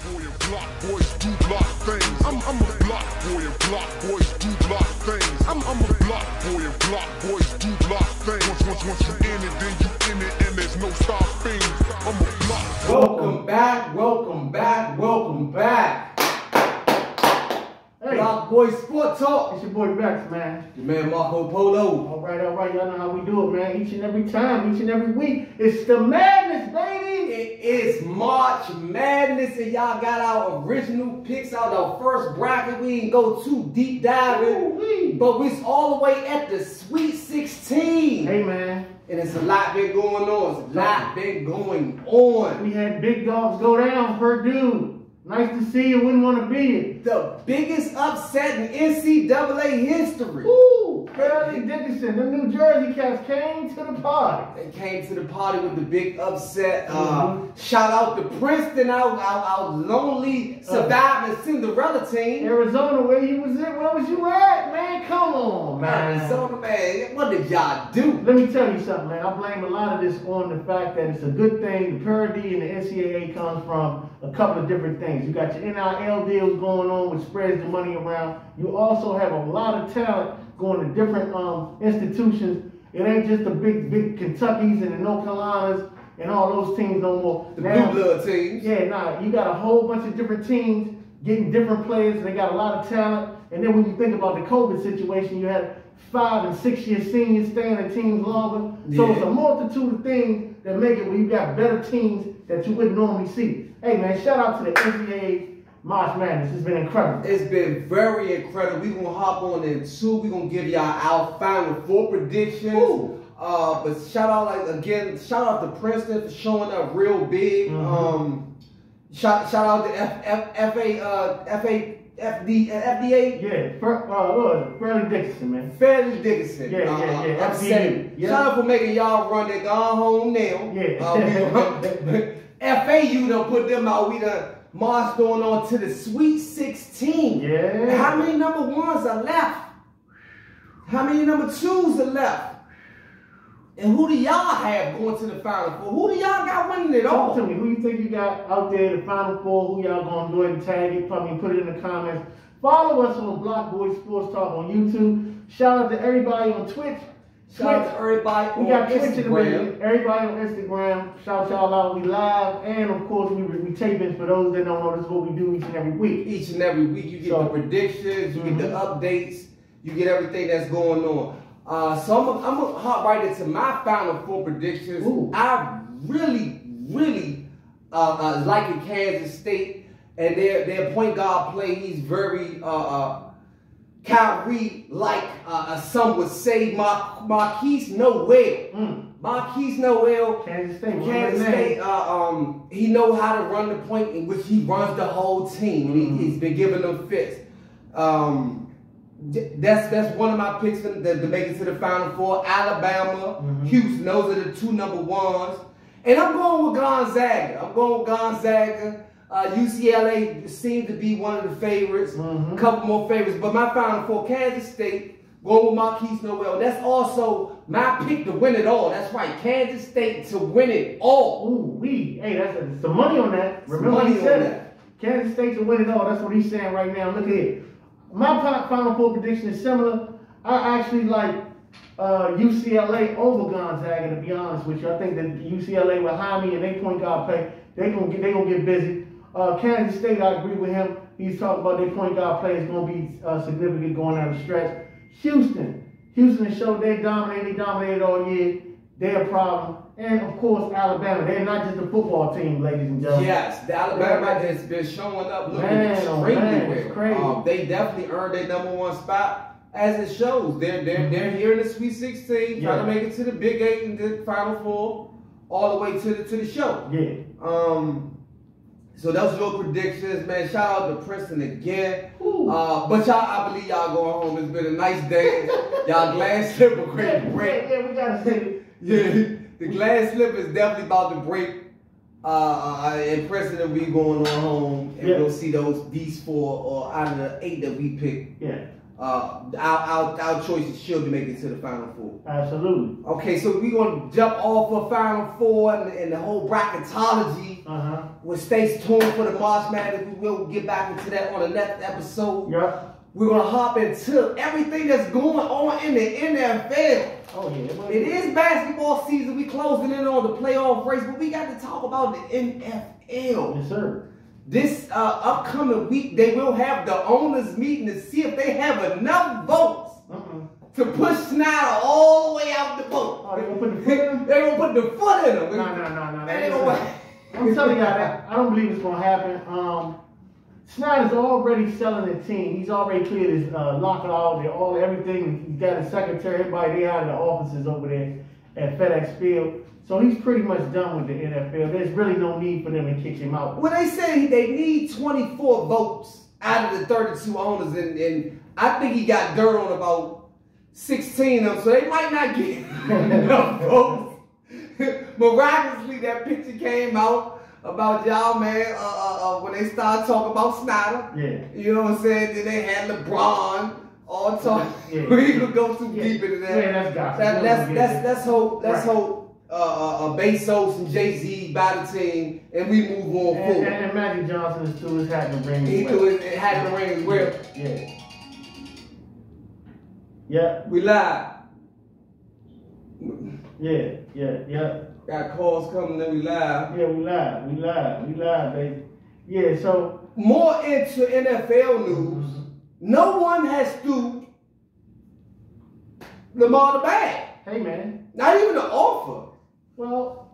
boy and block boys do block things. I'm a block boy and block boys do block things. I'm a block boy and block boys do block things. Once you in it, then you in it, and there's no stopping. I'm a block. Welcome back, welcome back, welcome back. Hey. BlockBoy Sport Talk. It's your boy Rex, man. Your man Marco Polo. All right. Y'all know how we do it, man. Each and every time, each and every week. It's the madness, baby. It is March Madness, and y'all got our original picks out, our first bracket. We didn't go too deep diving, but we's all the way at the Sweet 16. Hey, man. And it's a lot been going on. It's a lot been going on. We had big dogs go down, Purdue. Nice to see you. Wouldn't want to be it. The biggest upset in NCAA history. Woo! Fairleigh Dickinson, the New Jersey Cats came to the party. They came to the party with the big upset. Shout out to Princeton, our lonely surviving Cinderella team. Arizona, where you was at? Where was you at, man? Come on, man. Arizona, man. What did y'all do? Let me tell you something, man. I blame a lot of this on the fact that it's a good thing. The parity in the NCAA comes from a couple of different things. You got your NIL deals going on, which spreads the money around. You also have a lot of talent going to different institutions. It ain't just the big Kentuckys and the North Carolinas and all those teams no more. The blue blood teams. Yeah, nah, you got a whole bunch of different teams getting different players, and they got a lot of talent. And then when you think about the COVID situation, you had 5- and 6-year seniors staying in teams longer. So it's a multitude of things that make it where you got better teams that you wouldn't normally see. Hey, man, shout out to the NCAA March Madness. It's been incredible. It's been very incredible. We're going to hop on in too. We're going to give y'all our Final Four predictions. Ooh. But shout out to Princeton for showing up real big. Shout out to FDA. Yeah, Fairleigh Dickinson, man. Fairleigh Dickinson. Yeah. Upset. Yeah. Shout out for making y'all run. They gone home now. Yeah. FAU done put them out. We done marched on to the Sweet 16. Yeah. How many number ones are left? How many number twos are left? And who do y'all have going to the Final Four? Who do y'all got winning it all? Talk to me. Who you think you got out there, the Final Four? Who y'all gonna go ahead and tag it? Probably put it in the comments. Follow us on BlockBoy Sports Talk on YouTube. Shout out to everybody on Twitch. Shout out to everybody on We got Twitch in the Instagram. middle. Everybody on Instagram. Shout y'all out. We live. And of course, we taping. For those that don't know, this is what we do each and every week. Each and every week, you get the predictions, you get the updates, you get everything that's going on. So I'm gonna hop right into my Final Four predictions. Ooh. I really like Kansas State and their point guard play. He's very Kyrie-like, some would say. Marquise Noel. Marquise Noel. Kansas State. He knows how to run the point, in which he runs the whole team. He's been giving them fits. That's one of my picks to make it to the Final Four. Alabama, Houston, those are the two number ones. And I'm going with Gonzaga. UCLA seems to be one of the favorites. A couple more favorites. But my Final Four, Kansas State, going with Marquise Noel. That's also my pick to win it all. That's right, Kansas State to win it all. Hey, that's some money on that. Remember he said that. Kansas State to win it all. That's what he's saying right now. Look at it. My Final Four prediction is similar. I actually like UCLA over Gonzaga, to be honest with you. I think that UCLA with Jaime and they point guard play, they gonna get busy. Kansas State, I agree with him. He's talking about their point guard play is gonna be significant going down the stretch. Houston showed they dominated all year. They're a problem. And of course, Alabama. They're not just a football team, ladies and gentlemen. Yes, the Alabama has been showing up looking extremely well. Crazy. They definitely earned their number one spot, as it shows. They're here in the Sweet 16, trying to make it to the Big 8 and the Final Four, all the way to the show. Yeah. So those are your predictions, man. Shout out to Princeton again. But I believe y'all going home. It's been a nice day. Y'all glass slipper great break. Yeah, we gotta say it. Yeah, the glass slip is definitely about to break. And Princeton, we going on home and we'll see these 4 or out of the 8 that we picked. Yeah. our choices should be making it to the Final Four. Absolutely. Okay, so we're going to jump off of Final Four and the whole bracketology. We'll stay tuned for the March Madness. We will get back into that on the next episode. Yeah. We're going to hop into everything that's going on in the NFL. Oh, yeah. It is basketball season. We closing in on the playoff race, but we got to talk about the NFL. Yes, sir. This upcoming week, they will have the owners meeting to see if they have enough votes to push Snyder all the way out the boat. Oh, they gonna put the foot in him? They gonna put the foot in him. No. I'm telling you that. I don't believe it's gonna happen. Snyder's already selling the team. He's already cleared his lockout, everything. He's got his secretary, everybody. They out of the offices over there at FedEx Field. So he's pretty much done with the NFL. There's really no need for them to kick him out. Well, they say they need 24 votes out of the 32 owners, and I think he got dirt on about 16 of them, so they might not get enough votes. Miraculously, that picture came out about y'all, man, when they started talking about Snyder. Yeah. You know what I'm saying? Then they had LeBron all talking. Yeah. We could go too deep into that. Yeah, that's gossip. Let's hope. Bezos and Jay-Z buy the team, and we move on forward. And Magic Johnson is threw his hat in the ring. He threw his hat in the ring as well. Yeah. Yeah. We live. Yeah. Got calls coming and we live. Yeah, we live, baby. Yeah, so. More into NFL news. No one has threw Lamar the bag. Hey, man. Not even an offer. Well,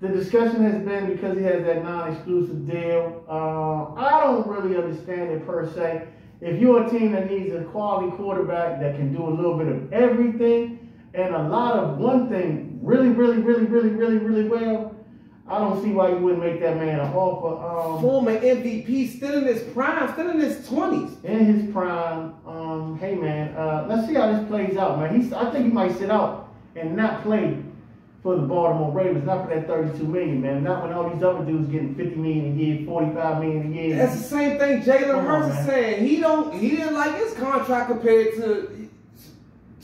the discussion has been because he has that non-exclusive deal. I don't really understand it per se. If you're a team that needs a quality quarterback that can do a little bit of everything and a lot of one thing really well, I don't see why you wouldn't make that man an offer. Former MVP, still in his prime, still in his 20s. In his prime. Hey, man, let's see how this plays out, man. I think he might sit out and not play for the Baltimore Ravens, not for that $32 million, man. Not when all these other dudes getting $50 million a year, $45 million a year. That's the same thing Jalen Hurts is saying. He didn't like his contract compared to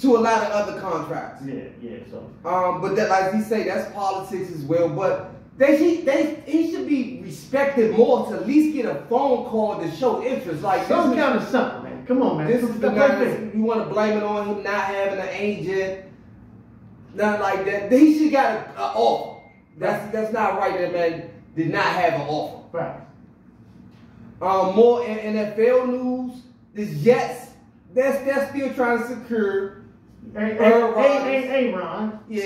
a lot of other contracts. Yeah. So. But that, like he say, that's politics as well. But he should be respected more to at least get a phone call to show interest. Like some kind of something, man. Come on, man. This is the guy. You want to blame it on him not having an agent. Nothing like that. He should got an offer. That's not right. That man did not have an offer. Right. More in NFL news. The Jets, they're still trying to secure. Hey, Ron. Yeah,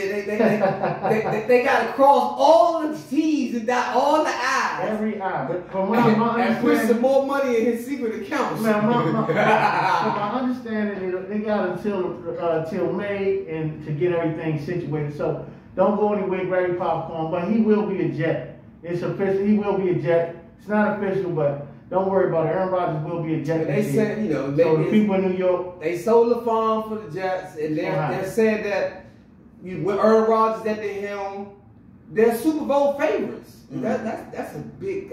they got to cross all the T's and dot all the I's. Every I. But from what I'm and put some more money in his secret accounts. Man, from my understanding, they got until May and to get everything situated. So don't go anywhere, grab your popcorn. But he will be a Jet. It's official. He will be a Jet. It's not official, but don't worry about it. Aaron Rodgers will be a Jet. They said, so the people in New York, they sold the farm for the Jets, and they're saying that with Aaron Rodgers at the helm, they're Super Bowl favorites. That's a big.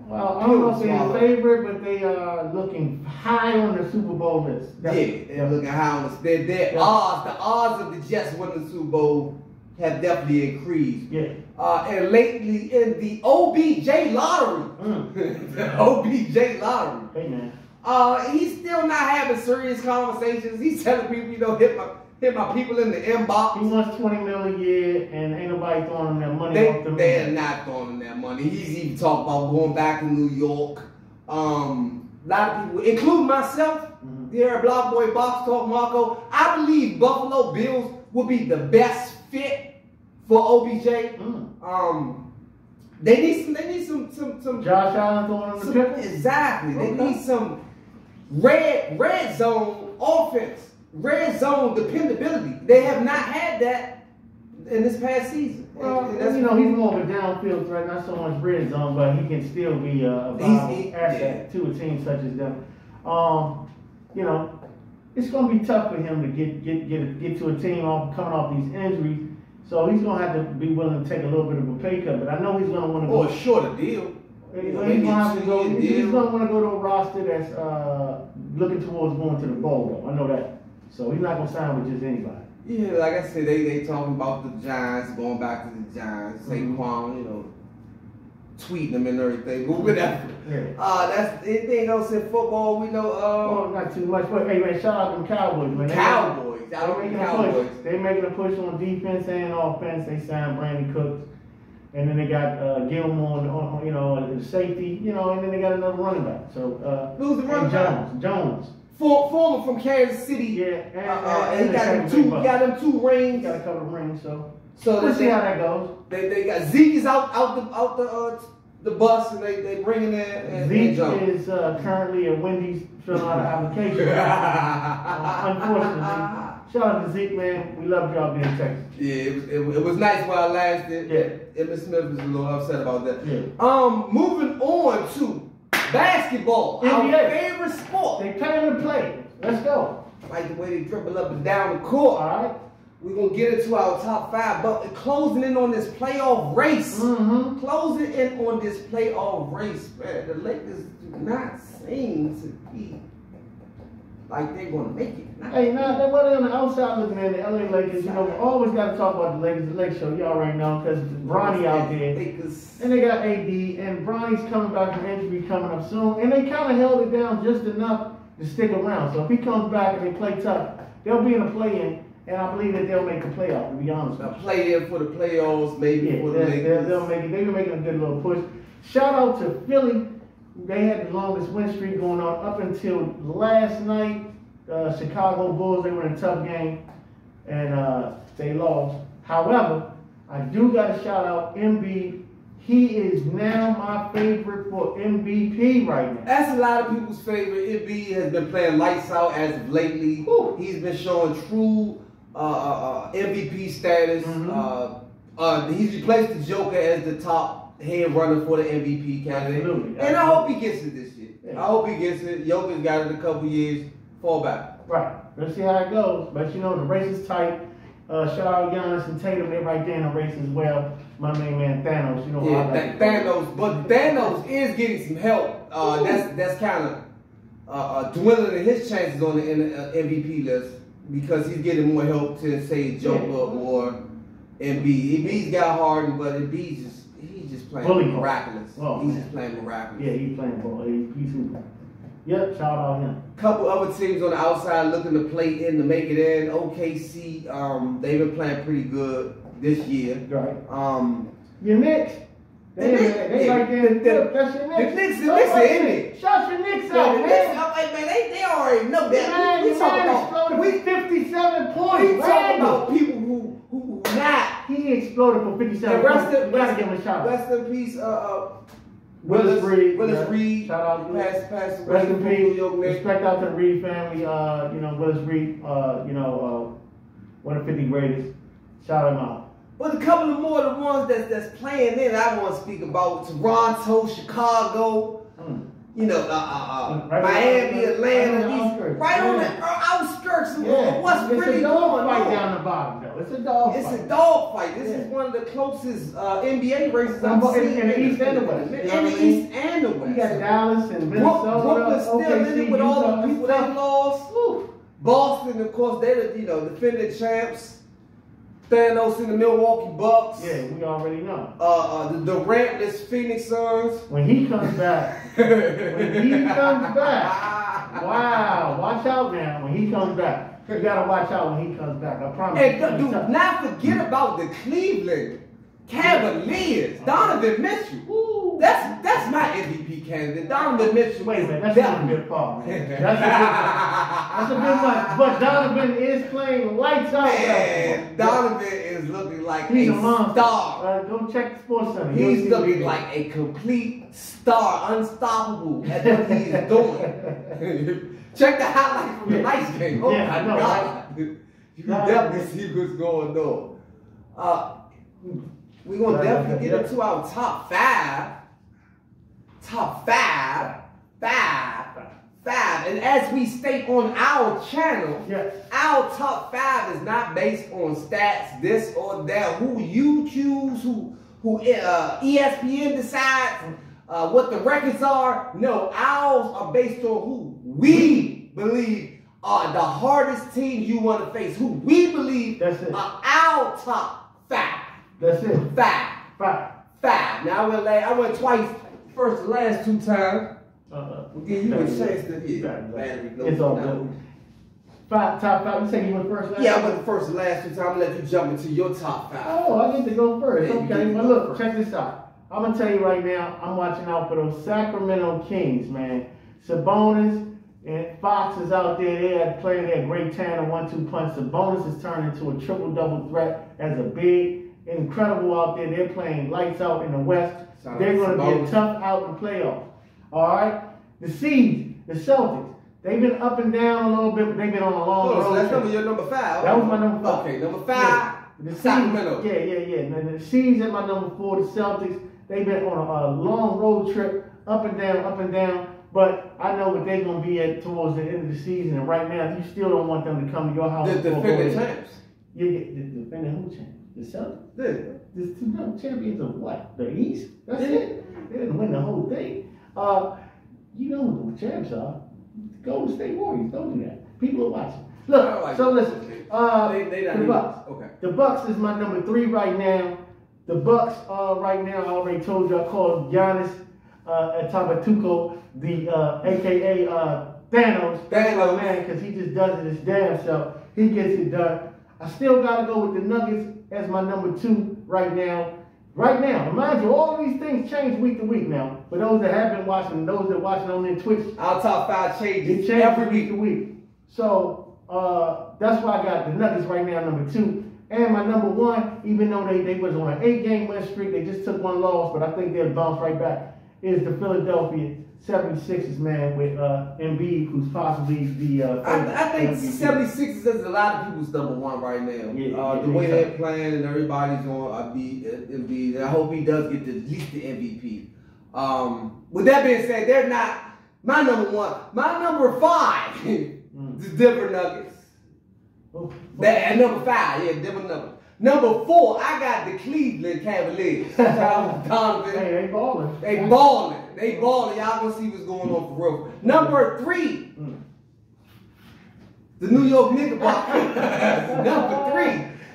Well, I don't know if they're a favorite, but they are looking high on the Super Bowl list. They're looking high on the odds. The odds of the Jets winning the Super Bowl have definitely increased. Yeah. And lately in the OBJ lottery, the OBJ lottery. Hey, man. He's still not having serious conversations. He's telling people, hit my people in the inbox. He wants $20 million a year, and ain't nobody throwing him that money off the man. They're not throwing him that money. He's even talking about going back to New York. A lot of people, including myself, here at BlockBoy Box Talk, Marco, I believe Buffalo Bills will be the best fit for OBJ. They need some Josh Allen throwing him the pickle. Exactly. They need some red zone offense, red zone dependability. They have not had that in this past season. Well, he's more of a downfield threat, not so much red zone, but he can still be a viable asset to a team such as them. It's going to be tough for him to get to a team coming off these injuries. So he's going to have to be willing to take a little bit of a pay cut. But I know he's going to want to go a shorter deal. He's going to want to go to a roster that's looking towards going to the bowl, though. I know that. So he's not going to sign with just anybody. Yeah, like I said, they talking about the Giants, going back to the Giants, Saquon, you know, tweeting them and everything, moving after. Yeah. That's anything else in football we know. Not too much. But hey, man, shout out them Cowboys, man. They're making a push on defense and offense. They signed Brandon Cooks, and then they got Gilmore, you know, the safety, you know, and then they got another running back. So who's the running back? Jones. Former from Kansas City. Yeah, and he got them two rings. Got a couple of rings, so we'll see how that goes. They got Zeke is out the bus, and they bringing in and Zeke is currently at Wendy's filling out an application. Unfortunately. Shout out to Zeke, man. We love y'all being in Texas. Yeah, it was nice while it lasted. Yeah. Emmitt Smith was a little upset about that. Yeah. Moving on to basketball, NBA. our favorite sport. They pay to play. Let's go. Like the way they dribble up and down the court. All right. We're going to get into our top 5, but closing in on this playoff race. Closing in on this playoff race, man. The Lakers do not seem to be like they're going to make it. Hey, now they're on the outside looking at the LA Lakers. You know, we always got to talk about the Lakers. The Lake Show, you already know, because Bronny out there. And they got AD, and Bronny's coming back from injury coming up soon. And they kind of held it down just enough to stick around. So if he comes back and they play tough, they'll be in a play-in. And I believe that they'll make a playoff, to be honest with you. Play in for the playoffs, maybe for the Lakers. They'll make it. They've been making a good little push. Shout out to Philly. They had the longest win streak going on up until last night. Chicago Bulls, they were in a tough game, and they lost. However, I do got to shout out Embiid. He is now my favorite for MVP right now. That's a lot of people's favorite. Embiid has been playing lights out as of lately. He's been showing true MVP status. He's replaced the Joker as the top head runner for the MVP candidate. Absolutely. And I hope he gets it this year. I hope he gets it. Joker's got it a couple years. Fall back. Right. Let's see how it goes. But you know, the race is tight. Shout out Giannis and Tatum. They're right there in the race as well. My main man Thanos. You know Thanos. But Thanos is getting some help. That's kind of dwindling his chances on the MVP list because he's getting more help to say Joker or Embiid. Embiid's got Harden, but Embiid's just playing miraculous. He's just playing miraculous. Yeah, he's playing ball. He's super. Yep, shout out him. Couple other teams on the outside looking to play in to make it in. OKC, they've been playing pretty good this year. Right. Your Knicks. They right there. That's your Knicks. The Knicks are in it. Shout your Knicks out, man. They already know that. We talking about 57 points. We talking about people who not. He exploded for 57 points. You gotta give him a shout. Rest in peace, Willis Reed. Shout out to Pass rest in peace. Respect out to the Reed family. You know, Willis Reed, one of the 50 greatest. Shout him out. But a couple of more of the ones that's playing in I want to speak about. Toronto, Chicago, you know, Miami, Atlanta. Right on the outskirts of what's really going on. It's a dog fight down the bottom, though. It's a dog fight. It's a dog fight. This is one of the closest NBA races I've seen in the East and the West. In the East and the West. You got Dallas and Minnesota. Brooklyn's still in it with all the people they lost. Boston, of course, they're the defending champs. Thanos in the Milwaukee Bucks. Yeah, we already know. The Durantless Phoenix Suns. When he comes back. Wow, watch out now when he comes back. You gotta watch out when he comes back. I promise. And do not forget about the Cleveland Cavaliers. Donovan Mitchell. That's my MVP candidate. Donovan Mitchell. Wait a minute, that's a good fall, man. That's a good one. But Donovan is playing lights out. Man, Donovan is looking like he's a star. Go check the Sports Center. He's looking like a complete star, unstoppable at what he is doing. Check the highlights from the Lights game. Oh my God. You definitely see what's going on. We're going to definitely get into our top five. And as we state on our channel, our top 5 is not based on stats, this or that, who you choose, who ESPN decides. what the records are. No, ours are based on who we believe are the hardest team you want to face. Who we believe are our top 5. That's it. 5. Now I went twice. First and last 2 times. We'll give you a chance to It's all good. Top 5. You say you went first last? Yeah, I went first and last 2 times. I'm gonna let you jump into your top 5. Oh, I get to go first. Okay, well look, check this out. I'm gonna tell you right now, I'm watching out for those Sacramento Kings, man. Sabonis and Fox is out there. They are playing their great tandem 1-2 punch. Sabonis has turned into a triple-double threat as a big, incredible out there. They're playing lights out in the West. They're going to be a tough out in the playoffs. All right? The Seeds, the Celtics, they've been up and down a little bit, but they've been on a long road. So that's your number 5. That was my number 5. Okay, number 5, yeah. The Sacramento. Yeah. And the Seeds at my number 4, the Celtics, they've been on a long road trip, up and down. But I know what they're going to be at towards the end of the season. And right now, you still don't want them to come to your house. The defending champs. Yeah, the defending who champs? The Celtics? The champions of what? The East? That's it. They didn't win the whole thing. You know who the champs are. Golden State Warriors. Don't do that. People are watching. Look, so listen. The Bucks. Okay. The Bucks is my number 3 right now. The Bucks right now, I already told you, I called Giannis Antetokounmpo, the AKA Thanos, man, because he just does it his damn self. He gets it done. I still gotta go with the Nuggets as my number 2 right now. Mind you, all of these things change week to week now. For those that have been watching, those that watching on their Twitch, our top 5 changes every week to week. So that's why I got the Nuggets right now, number 2. And my number 1, even though they was on an 8-game win streak, they just took 1 loss, but I think they'll bounce right back, is the Philadelphia 76ers, man, with Embiid, who's possibly the I think 76ers is a lot of people's number 1 right now. The way they're playing and everybody's on Embiid. I hope he does get at least the MVP. With that being said, they're not my number 1. My number 5 is Denver Nuggets. At number 5, Denver Nuggets. Number 4, I got the Cleveland Cavaliers. Donovan. Hey, they balling. They balling. Y'all gonna see what's going on for real. Number 3, the New York Knickerbockers. Number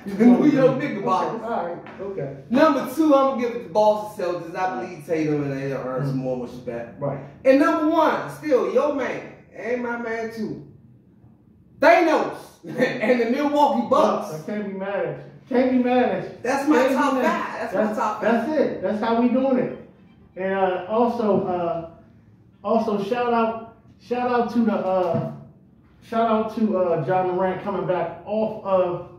3, the New York Knickerbockers. All right, okay. Number 2, I'm gonna give it to Boston Celtics. I believe Tatum and they earn some more respect. Right. And number 1, still your man and my man too, Thanos and the Milwaukee Bucks. I can't be mad at you. That's my top 5. That's my top 5. That's it. That's how we doing it. And also shout out to John Morant coming back off of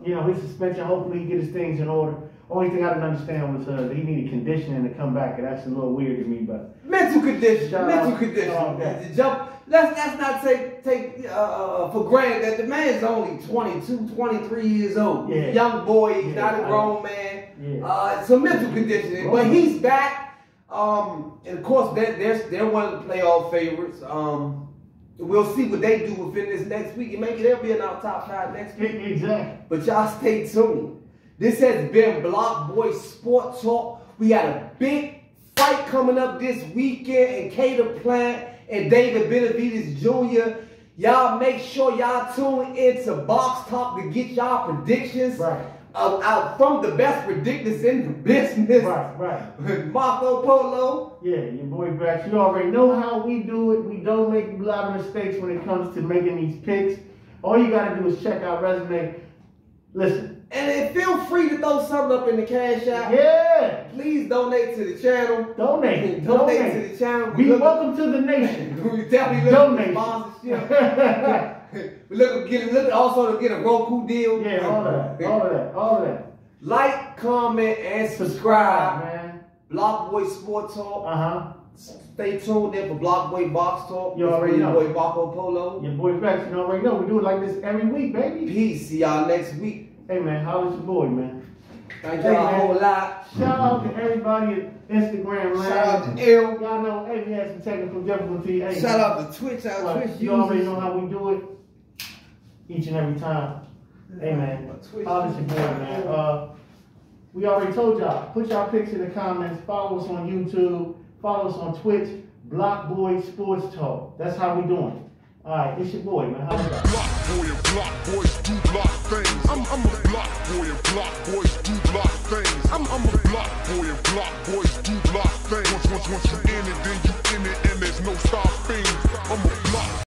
his suspension. Hopefully he get his things in order. Only thing I didn't understand was that he needed conditioning to come back, and that's a little weird to me. But mental condition. Let's not take for granted that the man's only 22, 23 years old. Yeah. Young boy, he's not a grown man. Yeah. So mental conditioning, but he's back. And of course, they're one of the playoff favorites. We'll see what they do within this next week, and maybe they'll be in our top 5 next week. Exactly. But y'all stay tuned. This has been BlockBoy Sport Talk. We got a big fight coming up this weekend in Cater Plant and David Benavides Jr. Y'all make sure y'all tune into Box Talk to get y'all predictions from the best predictors in the business. Right. With Marco Polo. Yeah, your boy Brax. You already know how we do it. We don't make a lot of mistakes when it comes to making these picks. All you got to do is check our resume. Listen. And then feel free to throw something up in the cash app. Yeah. Please donate to the channel. Donate to the channel. Welcome to the nation. We definitely look for sponsorship. We look also to get a Roku deal. Yeah, all of that. Like, comment, and subscribe. Man. BlockBoy Sport Talk. Stay tuned in for BlockBoy Box Talk. You already know. Your boy Marco Polo. Your boy Brax. You already know. We do it like this every week, baby. Peace. See y'all next week. Hey man, how is your boy, man? Thank y'all a whole lot. Shout out to everybody at Instagram, man. Shout out to L. Y'all know, hey, we had some technical difficulties. Hey, shout out to Twitch. You already know how we do it each and every time. Hey man, how is your boy, man? We already told y'all. Put y'all pics in the comments. Follow us on YouTube. Follow us on Twitch. BlockBoy Sports Talk. That's how we doing. All right, it's your boy, man. How you doing? Block boy and block boys do block things. I'm a block boy and block boys do block things. I'm a block boy and block boys do block things. Once you in it, then you in it, and there's no stopping. I'm a block.